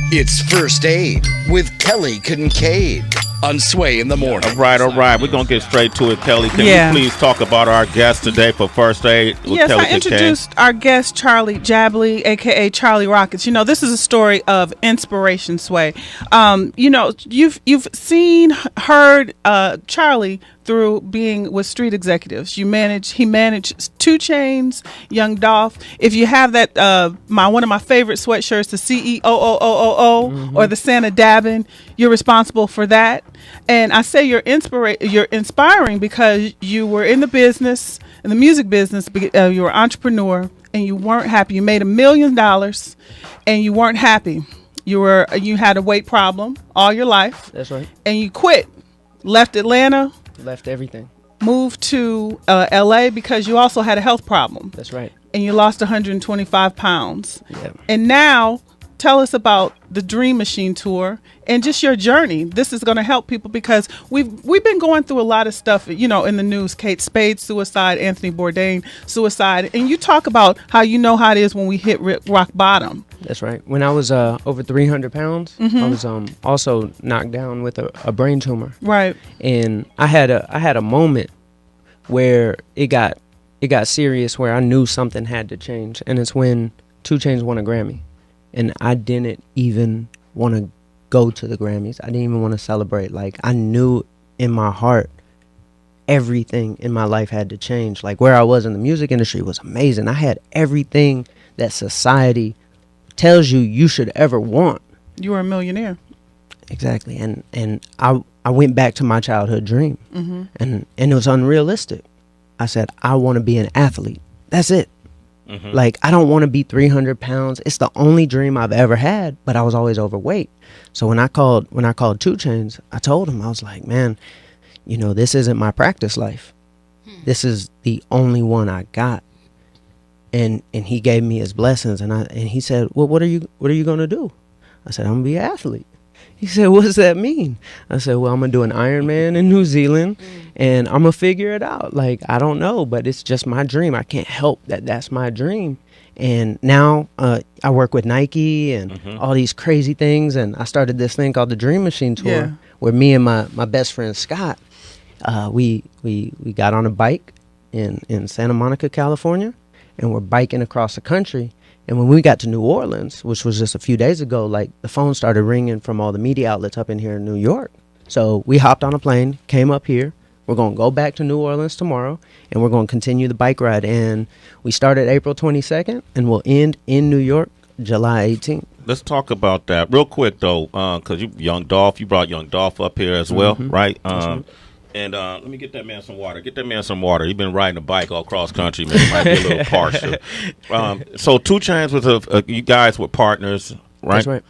It's First Aid with Kelly Kincaid on Sway in the Morning. All right. We're going to get straight to it, Kelly. Can you please talk about our guest today for First Aid with Yes, Kelly I introduced our guest, Charlie Jabaley, a.k.a. Charlie Rockets. You know, this is a story of inspiration, Sway. You know, you've seen, heard Charlie through being with street executives. He managed 2 Chainz, Young Dolph. If you have that, one of my favorite sweatshirts, the CEOOOO or the Santa Dabbin, you're responsible for that. And I say you're inspiring because you were in the business, in the music business. You were an entrepreneur and you weren't happy. You made $1 million and you weren't happy. You had a weight problem all your life. That's right. And you quit, left Atlanta. Left everything. Moved to LA because you also had a health problem. That's right. And you lost 125 pounds. Yeah. And now tell us about the Dream Machine tour and just your journey. This is going to help people because we've been going through a lot of stuff, you know, in the news. Kate Spade suicide, Anthony Bourdain suicide, and you talk about how you know how it is when we hit rock bottom. That's right. When I was over 300 pounds, I was also knocked down with a brain tumor. Right. And I had a moment where it got serious, where I knew something had to change, and it's when 2 Chainz won a Grammy, and I didn't even want to go to the Grammys. I didn't even want to celebrate. Like, I knew in my heart everything in my life had to change. Like, where I was in the music industry was amazing. I had everything that society tells you should ever want. You were a millionaire. Exactly. And I went back to my childhood dream. And it was unrealistic. I said, I want to be an athlete. That's it. Like, I don't want to be 300 pounds. It's the only dream I've ever had, but I was always overweight. So when I called 2 Chainz, I told him, I was like, man, you know, this isn't my practice life. This is the only one I got. And he gave me his blessings, and he said, well, what are you going to do? I said, I'm going to be an athlete. He said, what does that mean? I said, well, I'm going to do an Ironman in New Zealand, and I'm going to figure it out. Like, I don't know, but it's just my dream. I can't help that's my dream. And now I work with Nike and all these crazy things, and I started this thing called the Dream Machine Tour, where me and my best friend Scott, we got on a bike in Santa Monica, California, and we're biking across the country. And when we got to New Orleans, which was just a few days ago, like, the phone started ringing from all the media outlets up in here in New York. So we hopped on a plane, came up here. We're going to go back to New Orleans tomorrow, and we're going to continue the bike ride. And we started April 22nd, and we'll end in New York July 18th. Let's talk about that real quick, though, because you brought Young Dolph up here as well, right? And let me get that man some water. Get that man some water. He's been riding a bike all cross country, man. He might be a little partial. So 2 Chainz was you guys were partners, right? That's right.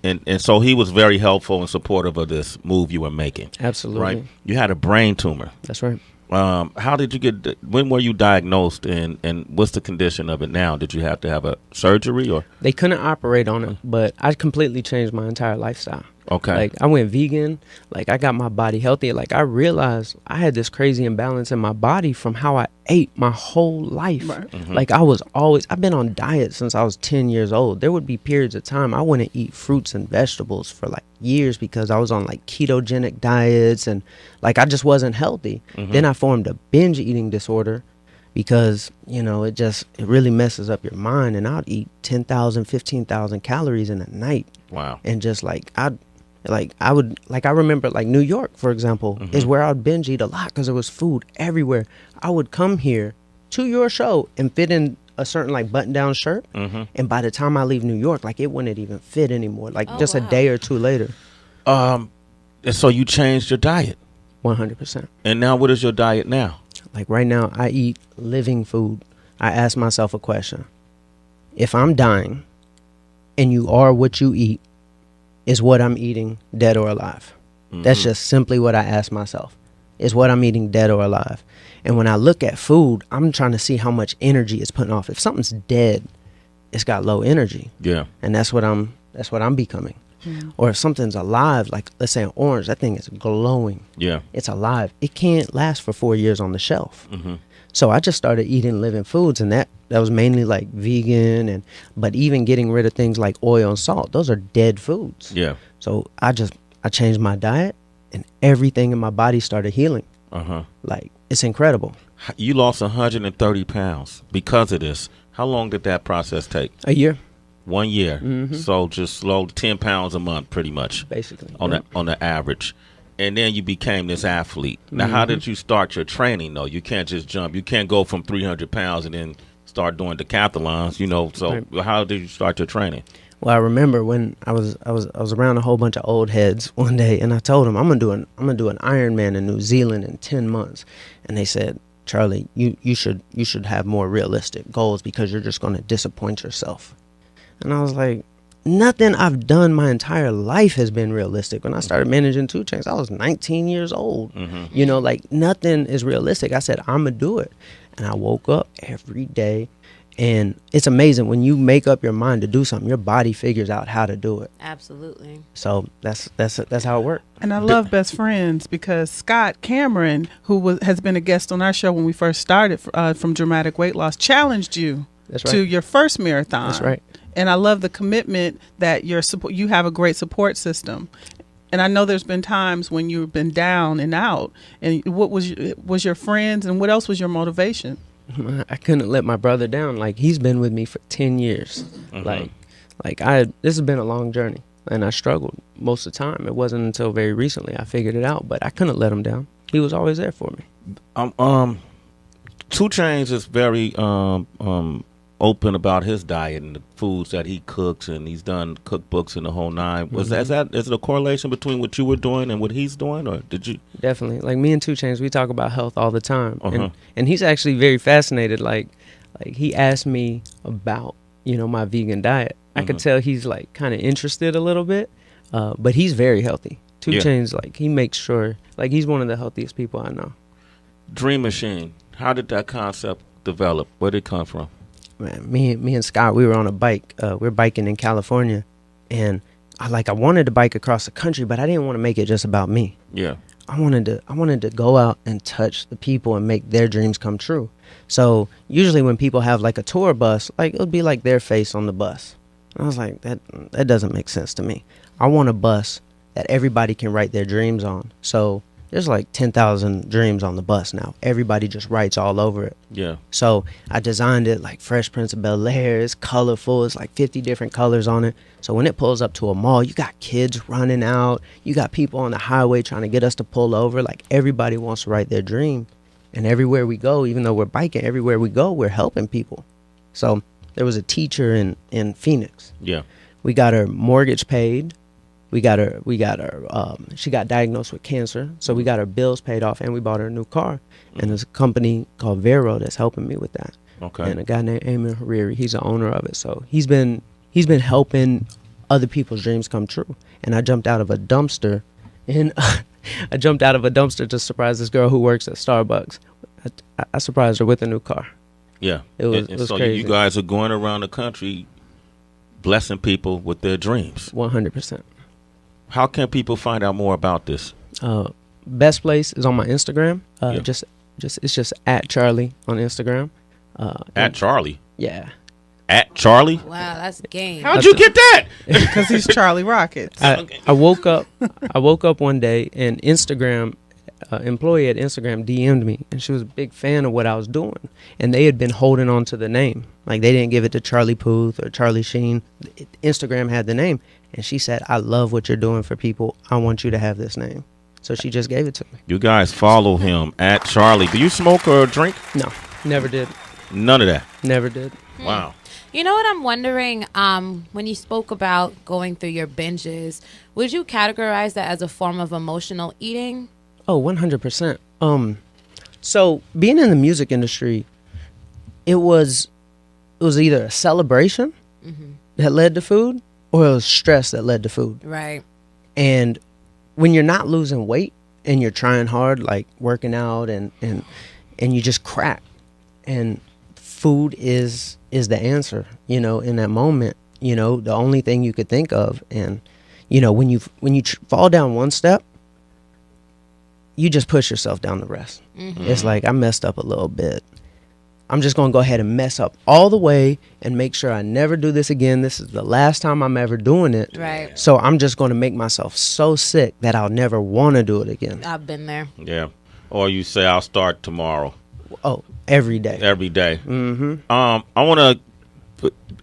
And so he was very helpful and supportive of this move you were making. Absolutely. Right. You had a brain tumor. That's right. How did you get? When were you diagnosed, and what's the condition of it now? Did you have to have a surgery, or they couldn't operate on it? But I completely changed my entire lifestyle. Okay. Like, I went vegan. Like, I got my body healthy. Like, I realized I had this crazy imbalance in my body from how I ate my whole life. Right. Like, I've been on diet since I was 10 years old. There would be periods of time I wouldn't eat fruits and vegetables for like years because I was on like ketogenic diets, and like, I just wasn't healthy. Then I formed a binge eating disorder because, you know, it really messes up your mind. And I'd eat 10,000, 15,000 calories in a night. Wow. And just like, I remember, like, New York, for example, is where I'd binge eat a lot because there was food everywhere. I would come here to your show and fit in a certain, like, button-down shirt, and by the time I leave New York, like, it wouldn't even fit anymore, like, a day or two later. And so you changed your diet? 100%. And now what is your diet now? Like, right now, I eat living food. I ask myself a question. If I'm dying and you are what you eat, is what I'm eating dead or alive? That's just simply what I ask myself. Is what I'm eating dead or alive? And when I look at food, I'm trying to see how much energy it's putting off. If something's dead, it's got low energy. Yeah. And that's what I'm becoming. Or if something's alive, like, let's say an orange, that thing is glowing. Yeah. It's alive. It can't last for 4 years on the shelf. So I just started eating living foods, and that was mainly like vegan, but even getting rid of things like oil and salt. Those are dead foods. Yeah. So I changed my diet, and everything in my body started healing. Like, it's incredible. You lost 130 pounds because of this. How long did that process take? A year. 1 year. So just slow 10 pounds a month, pretty much, basically, on the average. And then you became this athlete. Now, how did you start your training, though? You can't just jump. You can't go from 300 pounds and then start doing decathlons, you know. So how did you start your training? Well, I remember when I was around a whole bunch of old heads one day, and I told them I'm gonna do an Ironman in New Zealand in 10 months, and they said, Charlie, you should have more realistic goals because you're just gonna disappoint yourself. And I was like, nothing I've done my entire life has been realistic. When I started managing 2 Chainz, I was 19 years old. You know, like, nothing is realistic. I said, I'm going to do it. And I woke up every day. And it's amazing when you make up your mind to do something, your body figures out how to do it. Absolutely. So that's how it worked. And I love Best Friends because Scott Cameron, who has been a guest on our show when we first started from Dramatic Weight Loss, challenged you to your first marathon. That's right. And I love the commitment that you have a great support system. And I know there's been times when you've been down and out. And what was your friends, and what else was your motivation? I couldn't let my brother down. Like, he's been with me for 10 years. This has been a long journey, and I struggled most of the time. It wasn't until very recently I figured it out, but I couldn't let him down. He was always there for me. 2 Chainz is very open about his diet and the foods that he cooks, and he's done cookbooks and the whole nine. Is it a correlation between what you were doing and what he's doing, or did you? Definitely. Like, me and 2 Chainz, we talk about health all the time, and he's actually very fascinated. Like he asked me about, you know, my vegan diet. I could tell he's like kind of interested a little bit, but he's very healthy. 2 Chainz, like, he makes sure, like, he's one of the healthiest people I know. Dream Machine. How did that concept develop? Where did it come from? Man, me and Scott, we were on a bike. We're biking in California, and I wanted to bike across the country, but I didn't want to make it just about me. Yeah, I wanted to go out and touch the people and make their dreams come true. So usually when people have like a tour bus, like, it'll be like their face on the bus. And I was like, that doesn't make sense to me. I want a bus that everybody can write their dreams on. So there's like 10,000 dreams on the bus now. Everybody just writes all over it. Yeah. So I designed it like Fresh Prince of Bel-Air. It's colorful. It's like 50 different colors on it. So when it pulls up to a mall, you got kids running out. You got people on the highway trying to get us to pull over. Like, everybody wants to write their dream. And everywhere we go, even though we're biking, everywhere we go, we're helping people. So there was a teacher in Phoenix. Yeah. We got her mortgage paid. She got diagnosed with cancer, so we got her bills paid off, and we bought her a new car. And there's a company called Vero that's helping me with that. Okay. And a guy named Eamon Hariri, he's the owner of it. So he's been helping other people's dreams come true. And I jumped out of a dumpster, to surprise this girl who works at Starbucks. I surprised her with a new car. Yeah. It was so crazy. You guys are going around the country blessing people with their dreams. 100%. How can people find out more about this? Best place is on my Instagram. It's just at Charlie on Instagram. At Charlie? Yeah. At Charlie? Wow, that's game. How'd you get that? Because he's Charlie Rocket. I woke up one day, and Instagram employee at Instagram DM'd me, and she was a big fan of what I was doing, and they had been holding on to the name. Like, they didn't give it to Charlie Puth or Charlie Sheen. Instagram had the name, and she said, I love what you're doing for people. I want you to have this name. So she just gave it to me. You guys follow him at Charlie. Do you smoke or drink? No, never did. None of that? Never did. Wow. You know what I'm wondering? When you spoke about going through your binges, would you categorize that as a form of emotional eating? Oh, 100%. So being in the music industry, it was either a celebration that led to food, or it was stress that led to food. Right. And when you're not losing weight and you're trying hard, like working out, and you just crack, and food is the answer, you know, in that moment, you know, the only thing you could think of. And, you know, when you fall down one step, you just push yourself down the rest. It's like, I messed up a little bit, I'm just going to go ahead and mess up all the way and make sure I never do this again. This is the last time I'm ever doing it. Right. So I'm just going to make myself so sick that I'll never want to do it again. I've been there. Yeah. Or you say, I'll start tomorrow. Oh, every day. Every day. Mm-hmm. I want to,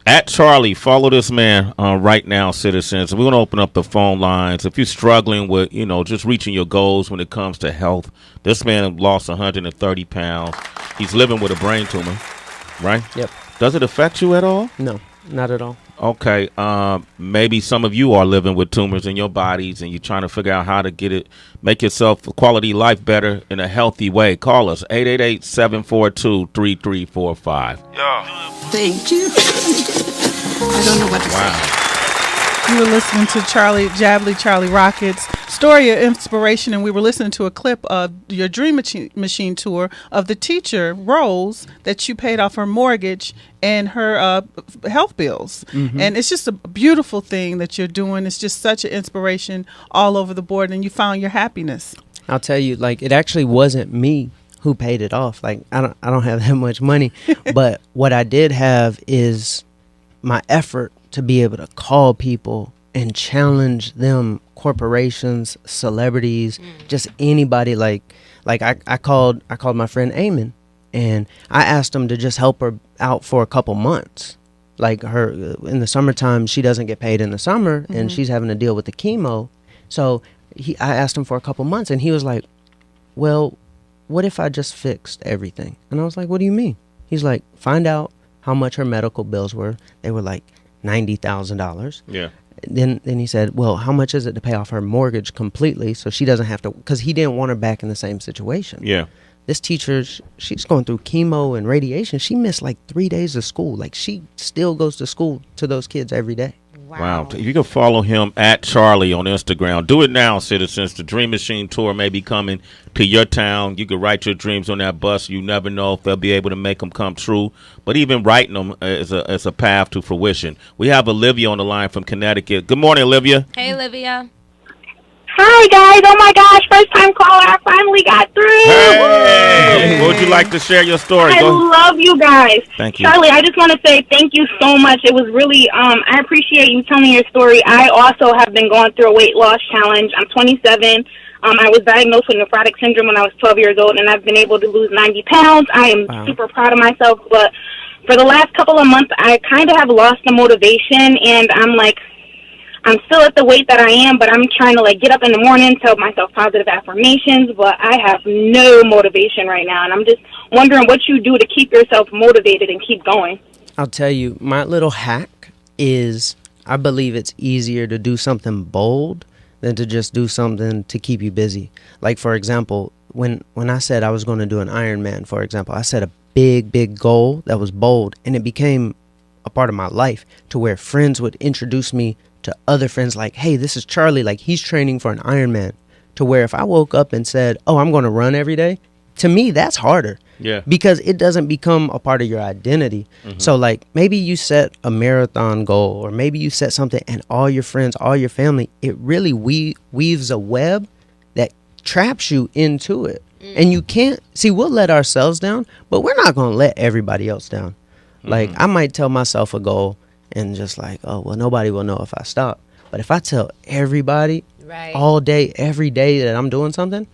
at Charlie, follow this man right now, citizens. We're going to open up the phone lines. If you're struggling with, just reaching your goals when it comes to health, this man lost 130 pounds. He's living with a brain tumor, right? Yep. Does it affect you at all? No, not at all. Okay. Maybe some of you are living with tumors in your bodies and you're trying to figure out how to make yourself quality life better in a healthy way. Call us 888-742-3345. Thank you. I don't know what to say. You were listening to Charlie Jabaley, Charlie Rocket's story of inspiration, and we were listening to a clip of your Dream Machine tour of the teacher, Rose, that you paid off her mortgage and her health bills. Mm-hmm. And it's just a beautiful thing that you're doing. It's just such an inspiration all over the board, and you found your happiness. I'll tell you, like, it actually wasn't me who paid it off. Like, I don't have that much money, but what I did have is my effort to be able to call people and challenge them, corporations, celebrities, just anybody. Like I called my friend Eamon, and I asked him to just help her out for a couple months. Like, her in the summertime, she doesn't get paid in the summer, and she's having to deal with the chemo. So I asked him for a couple months, and he was like, well, what if I just fixed everything? And I was like, what do you mean? He's like, find out how much her medical bills were. They were like $90,000. Yeah. Then he said, well, how much is it to pay off her mortgage completely so she doesn't have to, because he didn't want her back in the same situation. Yeah. This teacher, she's going through chemo and radiation. She missed like 3 days of school. Like, she still goes to school to those kids every day. Wow. You can follow him at Charlie on Instagram. Do it now, citizens. The Dream Machine Tour may be coming to your town. You can write your dreams on that bus. You never know if they'll be able to make them come true. But even writing them is a path to fruition. We have Olivia on the line from Connecticut. Good morning, Olivia. Hey, Olivia. Hi, guys. Oh, my gosh. First time caller. I finally got through. Hey. What would you like to share your story? I love you guys. Thank you. Charlie, I just want to say thank you so much. It was really, I appreciate you telling your story. I also have been going through a weight loss challenge. I'm 27. I was diagnosed with nephrotic syndrome when I was 12 years old, and I've been able to lose 90 pounds. I am super proud of myself. But for the last couple of months, I kind of have lost the motivation, and I'm still at the weight that I am, but I'm trying to, like, get up in the morning, tell myself positive affirmations, but I have no motivation right now, and I'm just wondering what you do to keep yourself motivated and keep going. I'll tell you, my little hack is, I believe it's easier to do something bold than to just do something to keep you busy. Like, for example, when I said I was going to do an Ironman, for example, I set a big goal that was bold, and it became a part of my life to where friends would introduce me to other friends, like, hey, this is Charlie, like, he's training for an Ironman. To where if I woke up and said, oh, I'm going to run every day, to me, that's harder. Yeah. Because it doesn't become a part of your identity. So, like, maybe you set a marathon goal, or maybe you set something, and all your friends, all your family, it really weaves a web that traps you into it. And you can't, see, we'll let ourselves down, but we're not going to let everybody else down. Like, I might tell myself a goal and just like, oh, well, nobody will know if I stop. But if I tell everybody all day, every day that I'm doing something,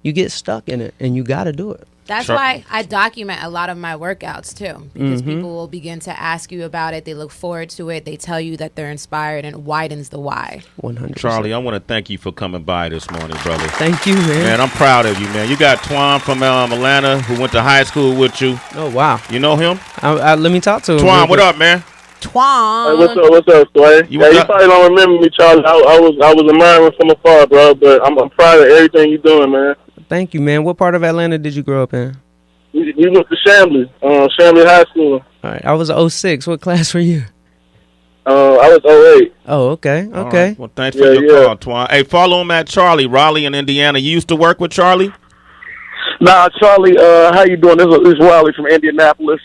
you get stuck in it, and you got to do it. That's why I document a lot of my workouts, too, because people will begin to ask you about it. They look forward to it. They tell you that they're inspired, and it widens the why. 100%. Charlie, I want to thank you for coming by this morning, brother. Thank you, man. Man, I'm proud of you, man. You got Twan from Atlanta who went to high school with you. Oh, wow. You know him? Let me talk to him. Twan, what up, man? Twan. Hey, what's up, Sway? You probably don't remember me, Charlie. I was admiring from afar, bro, but I'm proud of everything you're doing, man. Thank you, man. What part of Atlanta did you grow up in? We went to Chamblee High School. All right, I was 06. What class were you? I was 08. Oh, okay. All right. Well, thanks for your call, Twan. Hey, follow him at Charlie, Raleigh in Indiana. You used to work with Charlie? Nah, Charlie, how you doing? This is Raleigh from Indianapolis.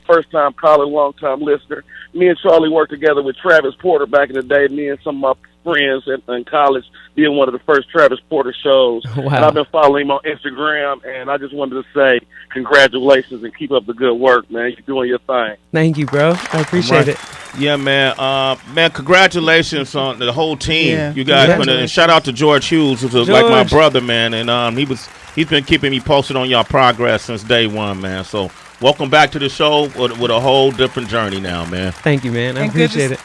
First-time caller, long-time listener. Me and Charlie worked together with Travis Porter back in the day. Me and some of my friends in college, being one of the first Travis Porter shows. Wow. And I've been following him on Instagram, and I just wanted to say congratulations and keep up the good work, man. You're doing your thing. Thank you, bro. I appreciate it. Yeah, man. Man, congratulations on the whole team. Yeah. You guys, and shout out to George Hughes, who's like my brother, man. And he's been keeping me posted on y'all progress since day one, man. So welcome back to the show with a whole different journey now, man. Thank you, man. I And good to appreciate it.